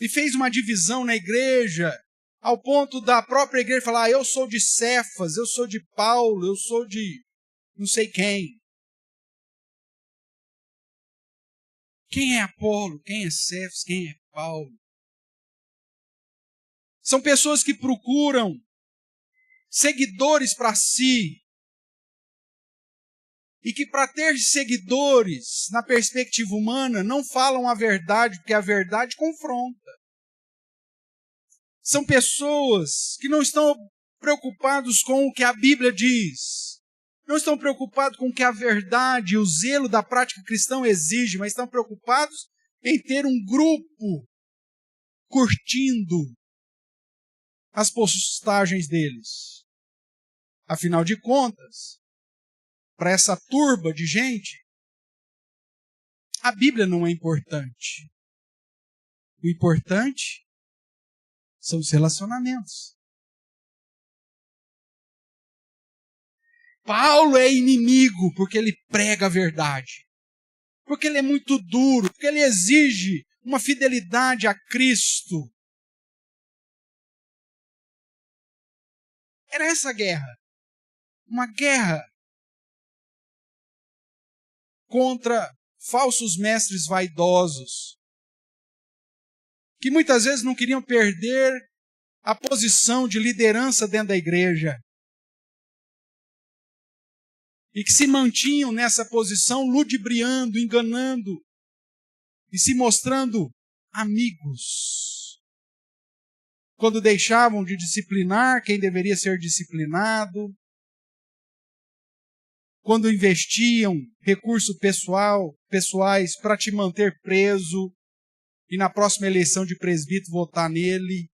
e fez uma divisão na igreja, ao ponto da própria igreja falar: eu sou de Cefas, eu sou de Paulo, eu sou de não sei quem. Quem é Apolo? Quem é Cefas? Quem é Paulo? São pessoas que procuram seguidores para si. E que para ter seguidores, na perspectiva humana, não falam a verdade, porque a verdade confronta. São pessoas que não estão preocupados com o que a Bíblia diz. Não estão preocupados com o que a verdade, o zelo da prática cristã exige, mas estão preocupados em ter um grupo curtindo as postagens deles. Afinal de contas, para essa turba de gente, a Bíblia não é importante. O importante são os relacionamentos. Paulo é inimigo porque ele prega a verdade. Porque ele é muito duro, porque ele exige uma fidelidade a Cristo. Era essa guerra. Uma guerra contra falsos mestres vaidosos, que muitas vezes não queriam perder a posição de liderança dentro da igreja, e que se mantinham nessa posição ludibriando, enganando, e se mostrando amigos, quando deixavam de disciplinar quem deveria ser disciplinado, quando investiam recursos pessoais para te manter preso e na próxima eleição de presbítero votar nele.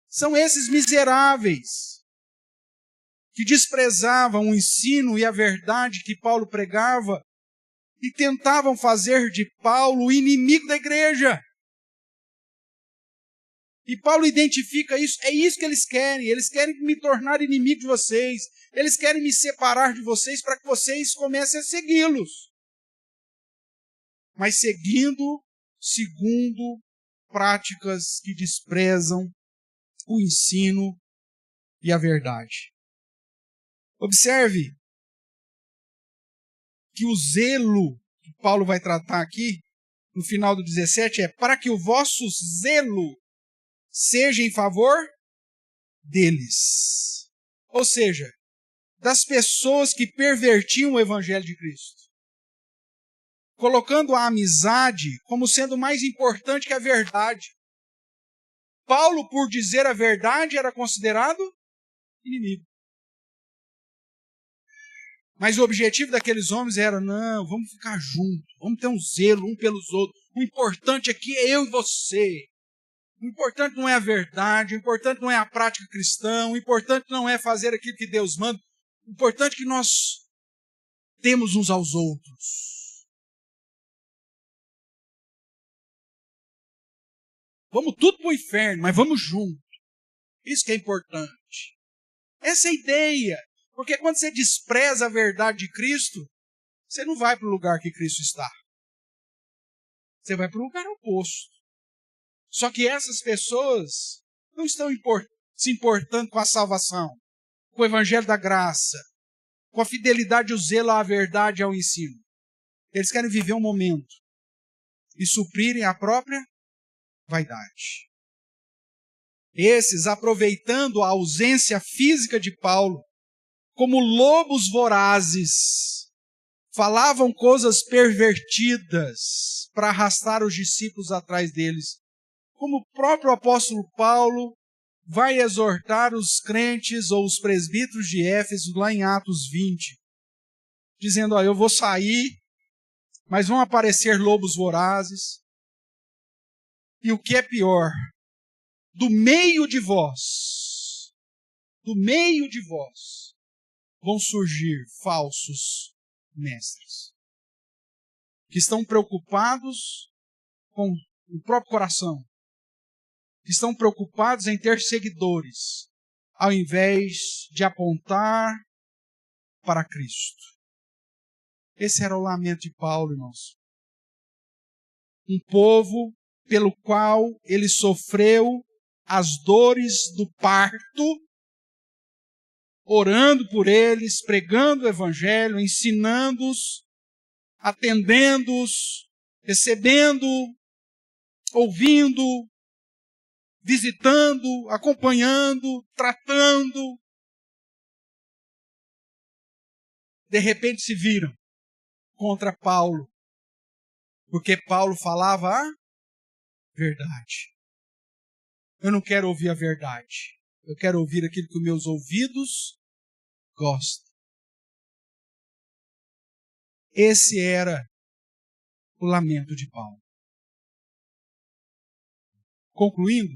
São esses miseráveis que desprezavam o ensino e a verdade que Paulo pregava e tentavam fazer de Paulo o inimigo da igreja. E Paulo identifica isso, é isso que eles querem me tornar inimigo de vocês, eles querem me separar de vocês para que vocês comecem a segui-los. Mas seguindo segundo práticas que desprezam o ensino e a verdade. Observe que o zelo que Paulo vai tratar aqui, no final do 17, é para que o vosso zelo seja em favor deles. Ou seja, das pessoas que pervertiam o evangelho de Cristo, colocando a amizade como sendo mais importante que a verdade. Paulo, por dizer a verdade, era considerado inimigo. Mas o objetivo daqueles homens era: não, vamos ficar juntos, vamos ter um zelo um pelos outros. O importante aqui é eu e você. O importante não é a verdade, o importante não é a prática cristã, o importante não é fazer aquilo que Deus manda. O importante é que nós temos uns aos outros. Vamos tudo para o inferno, mas vamos junto. Isso que é importante. Essa é a ideia. Porque quando você despreza a verdade de Cristo, você não vai para o lugar que Cristo está. Você vai para o lugar oposto. Só que essas pessoas não estão se importando com a salvação, com o evangelho da graça, com a fidelidade e o zelo à verdade e ao ensino. Eles querem viver um momento e suprirem a própria vaidade. Esses, aproveitando a ausência física de Paulo, como lobos vorazes, falavam coisas pervertidas para arrastar os discípulos atrás deles. Como o próprio apóstolo Paulo vai exortar os crentes ou os presbíteros de Éfeso lá em Atos 20, dizendo: eu vou sair, mas vão aparecer lobos vorazes. E o que é pior, do meio de vós, vão surgir falsos mestres, que estão preocupados com o próprio coração, que estão preocupados em ter seguidores, ao invés de apontar para Cristo. Esse era o lamento de Paulo, irmãos. Um povo pelo qual ele sofreu as dores do parto, orando por eles, pregando o evangelho, ensinando-os, atendendo-os, recebendo, ouvindo, visitando, acompanhando, tratando. De repente se viram contra Paulo, porque Paulo falava a verdade. Eu não quero ouvir a verdade. Eu quero ouvir aquilo que os meus ouvidos gostam. Esse era o lamento de Paulo. Concluindo,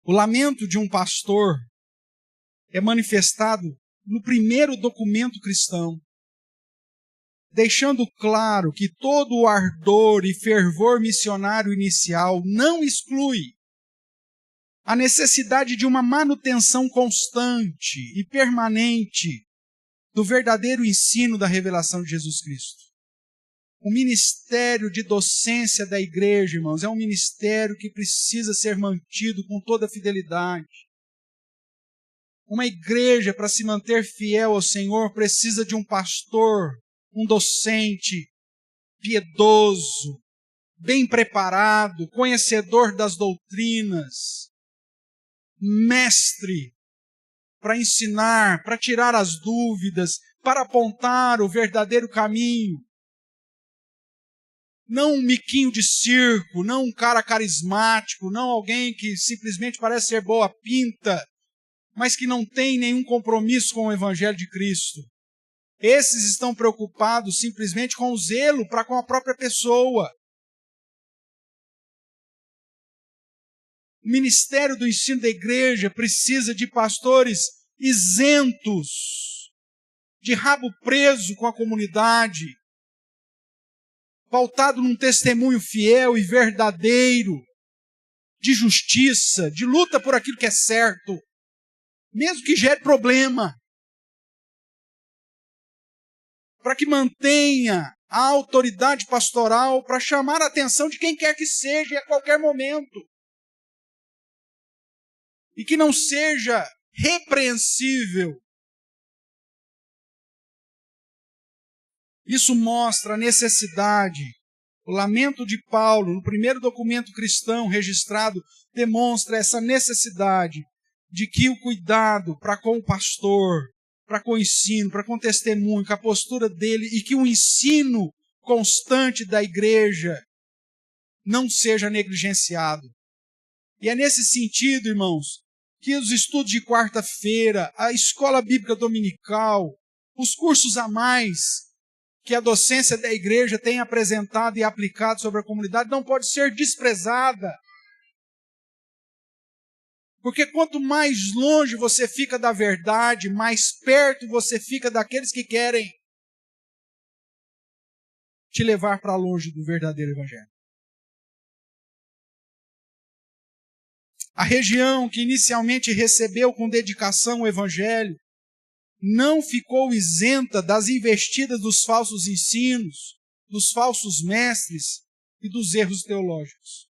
o lamento de um pastor é manifestado no primeiro documento cristão, deixando claro que todo o ardor e fervor missionário inicial não exclui a necessidade de uma manutenção constante e permanente do verdadeiro ensino da revelação de Jesus Cristo. O ministério de docência da igreja, irmãos, é um ministério que precisa ser mantido com toda fidelidade. Uma igreja, para se manter fiel ao Senhor, precisa de um pastor, um docente piedoso, bem preparado, conhecedor das doutrinas, mestre para ensinar, para tirar as dúvidas, para apontar o verdadeiro caminho. Não um miquinho de circo, não um cara carismático, não alguém que simplesmente parece ser boa pinta, mas que não tem nenhum compromisso com o Evangelho de Cristo. Esses estão preocupados simplesmente com o zelo para com a própria pessoa. O ministério do ensino da igreja precisa de pastores isentos, de rabo preso com a comunidade, pautado num testemunho fiel e verdadeiro, de justiça, de luta por aquilo que é certo, mesmo que gere problema, para que mantenha a autoridade pastoral para chamar a atenção de quem quer que seja a qualquer momento. E que não seja repreensível. Isso mostra a necessidade. O lamento de Paulo, no primeiro documento cristão registrado, demonstra essa necessidade de que o cuidado para com o pastor, para com o ensino, para com o testemunho, com a postura dele, e que o ensino constante da igreja não seja negligenciado. E é nesse sentido, irmãos, que os estudos de quarta-feira, a escola bíblica dominical, os cursos a mais que a docência da igreja tem apresentado e aplicado sobre a comunidade não pode ser desprezada. Porque quanto mais longe você fica da verdade, mais perto você fica daqueles que querem te levar para longe do verdadeiro evangelho. A região que inicialmente recebeu com dedicação o evangelho não ficou isenta das investidas dos falsos ensinos, dos falsos mestres e dos erros teológicos.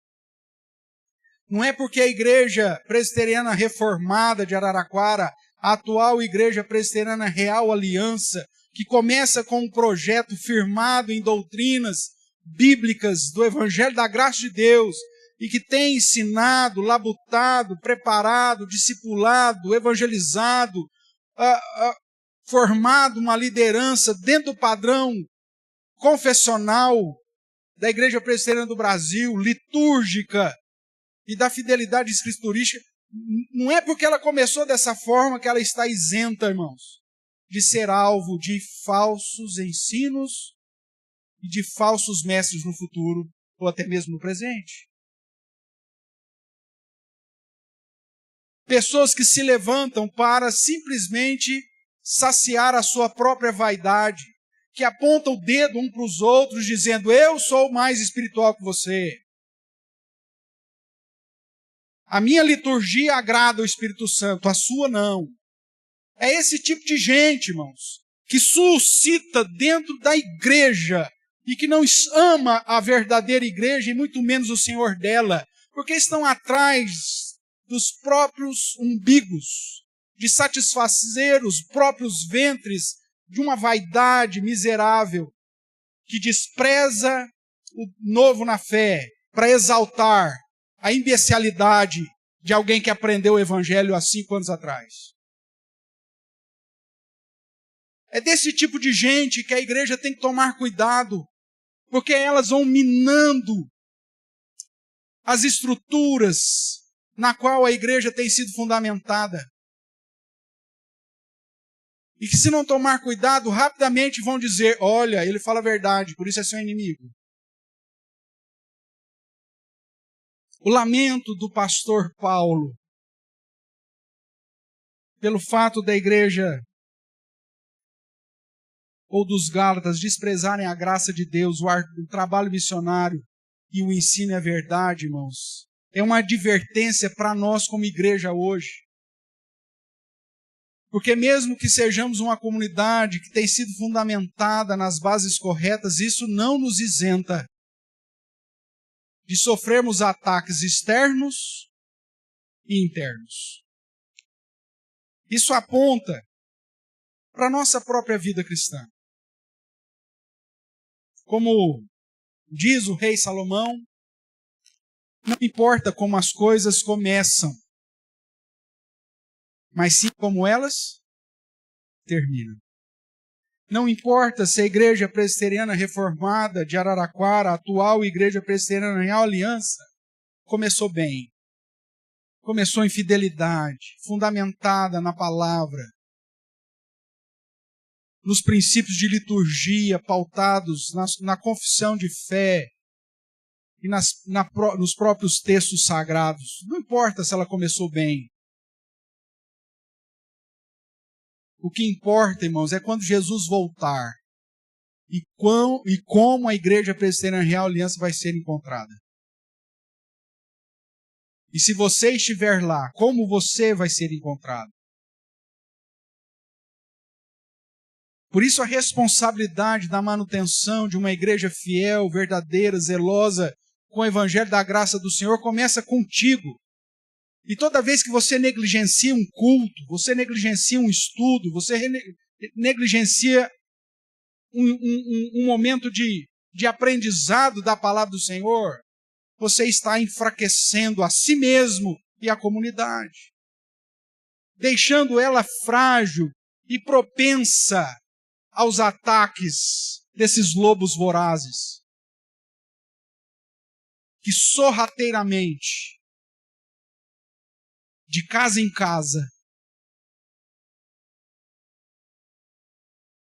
Não é porque a Igreja Presbiteriana Reformada de Araraquara, a atual Igreja Presbiteriana Real Aliança, que começa com um projeto firmado em doutrinas bíblicas do Evangelho da Graça de Deus, e que tem ensinado, labutado, preparado, discipulado, evangelizado, formado uma liderança dentro do padrão confessional da Igreja Presbiteriana do Brasil, litúrgica e da fidelidade escriturística. Não é porque ela começou dessa forma que ela está isenta, irmãos, de ser alvo de falsos ensinos e de falsos mestres no futuro, ou até mesmo no presente. Pessoas que se levantam para simplesmente saciar a sua própria vaidade, que apontam o dedo um para os outros, dizendo: eu sou mais espiritual que você. A minha liturgia agrada o Espírito Santo, a sua não. É esse tipo de gente, irmãos, que suscita dentro da igreja e que não ama a verdadeira igreja e muito menos o Senhor dela, porque estão atrás dos próprios umbigos, de satisfazer os próprios ventres de uma vaidade miserável que despreza o novo na fé para exaltar a imbecilidade de alguém que aprendeu o evangelho há 5 anos atrás. É desse tipo de gente que a igreja tem que tomar cuidado, porque elas vão minando as estruturas na qual a igreja tem sido fundamentada. E que se não tomar cuidado, rapidamente vão dizer: olha, ele fala a verdade, por isso é seu inimigo. O lamento do pastor Paulo, pelo fato da igreja ou dos Gálatas desprezarem a graça de Deus, o trabalho missionário e o ensino e a verdade, irmãos, é uma advertência para nós como igreja hoje. Porque mesmo que sejamos uma comunidade que tem sido fundamentada nas bases corretas, isso não nos isenta de sofrermos ataques externos e internos. Isso aponta para a nossa própria vida cristã. Como diz o rei Salomão, não importa como as coisas começam, mas sim como elas terminam. Não importa se a Igreja Presbiteriana Reformada de Araraquara, a atual Igreja Presbiteriana Real Aliança, começou bem. Começou em fidelidade, fundamentada na palavra, nos princípios de liturgia pautados na confissão de fé e nos próprios textos sagrados. Não importa se ela começou bem. O que importa, irmãos, é quando Jesus voltar e como a Igreja Presbiteriana Real Aliança vai ser encontrada. E se você estiver lá, como você vai ser encontrado? Por isso a responsabilidade da manutenção de uma igreja fiel, verdadeira, zelosa, com o evangelho da graça do Senhor, começa contigo. E toda vez que você negligencia um culto, você negligencia um estudo, você negligencia um momento de aprendizado da palavra do Senhor, você está enfraquecendo a si mesmo e a comunidade, deixando ela frágil e propensa aos ataques desses lobos vorazes, que sorrateiramente, de casa em casa,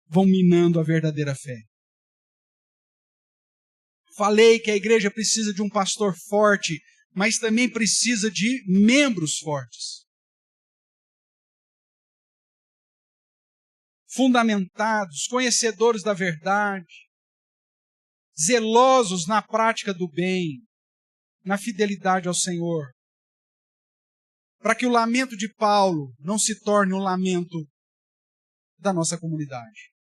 vão minando a verdadeira fé. Falei que a igreja precisa de um pastor forte, mas também precisa de membros fortes. Fundamentados, conhecedores da verdade, zelosos na prática do bem, na fidelidade ao Senhor, para que o lamento de Paulo não se torne um lamento da nossa comunidade.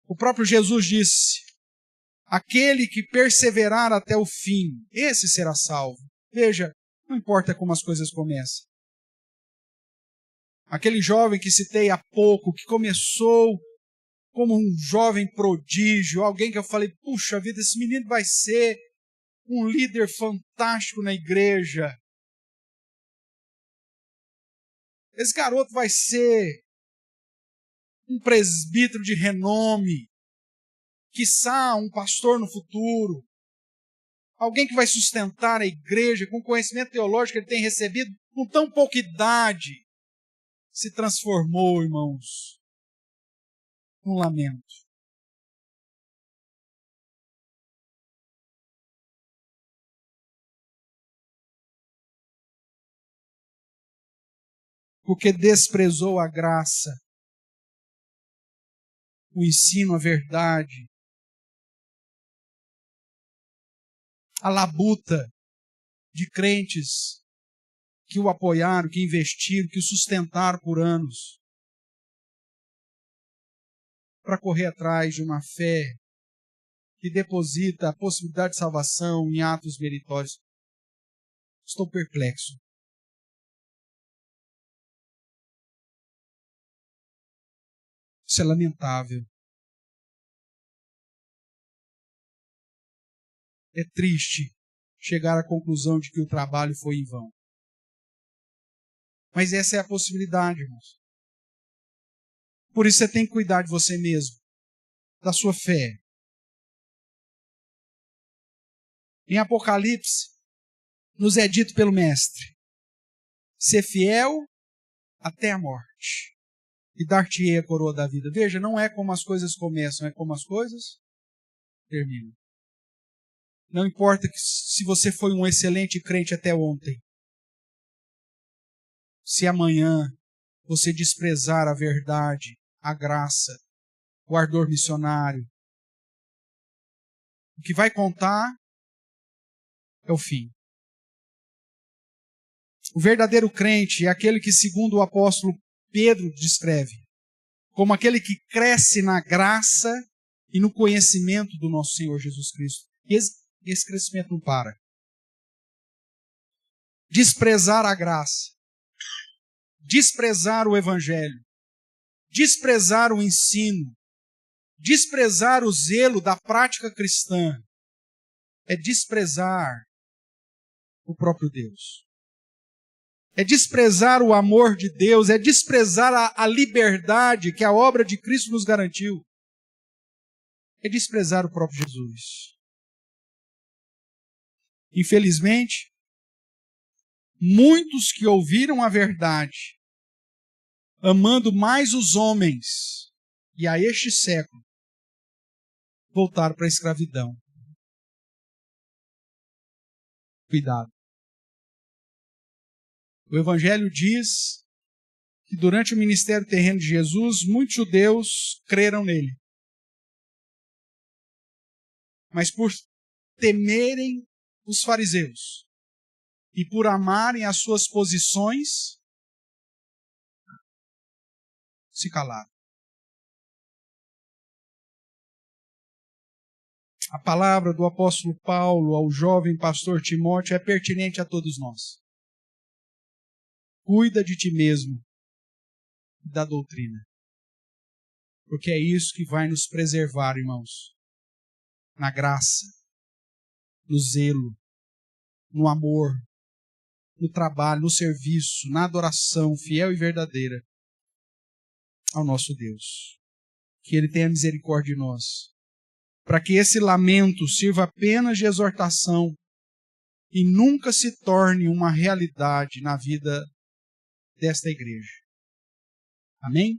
O próprio Jesus disse: aquele que perseverar até o fim, esse será salvo. Veja, não importa como as coisas começam. Aquele jovem que citei há pouco, que começou como um jovem prodígio, alguém que eu falei: puxa vida, esse menino vai ser um líder fantástico na igreja. Esse garoto vai ser um presbítero de renome, quiçá um pastor no futuro, alguém que vai sustentar a igreja com o conhecimento teológico que ele tem recebido com tão pouca idade, se transformou, irmãos, num lamento. porque desprezou a graça, o ensino, a verdade, a labuta de crentes que o apoiaram, que investiram, que o sustentaram por anos, para correr atrás de uma fé que deposita a possibilidade de salvação em atos meritórios. Estou perplexo. Isso é lamentável. É triste chegar à conclusão de que o trabalho foi em vão. Mas essa é a possibilidade, irmãos. Por isso você tem que cuidar de você mesmo, da sua fé. Em Apocalipse, nos é dito pelo Mestre: ser fiel até a morte, e dar-te-ei a coroa da vida. Veja, não é como as coisas começam, é como as coisas terminam. Não importa se você foi um excelente crente até ontem. Se amanhã você desprezar a verdade, a graça, o ardor missionário, o que vai contar é o fim. O verdadeiro crente é aquele que, segundo o apóstolo Pedro descreve, como aquele que cresce na graça e no conhecimento do nosso Senhor Jesus Cristo. E esse crescimento não para. Desprezar a graça, desprezar o evangelho, desprezar o ensino, desprezar o zelo da prática cristã, é desprezar o próprio Deus. É desprezar o amor de Deus, é desprezar a liberdade que a obra de Cristo nos garantiu. É desprezar o próprio Jesus. Infelizmente, muitos que ouviram a verdade, amando mais os homens e a este século, voltaram para a escravidão. Cuidado. O Evangelho diz que durante o ministério terreno de Jesus, muitos judeus creram nele. Mas por temerem os fariseus e por amarem as suas posições, se calaram. A palavra do apóstolo Paulo ao jovem pastor Timóteo é pertinente a todos nós. Cuida de ti mesmo e da doutrina. Porque é isso que vai nos preservar, irmãos. Na graça, no zelo, no amor, no trabalho, no serviço, na adoração fiel e verdadeira ao nosso Deus. Que Ele tenha misericórdia de nós. Para que esse lamento sirva apenas de exortação e nunca se torne uma realidade na vida desta igreja. Amém?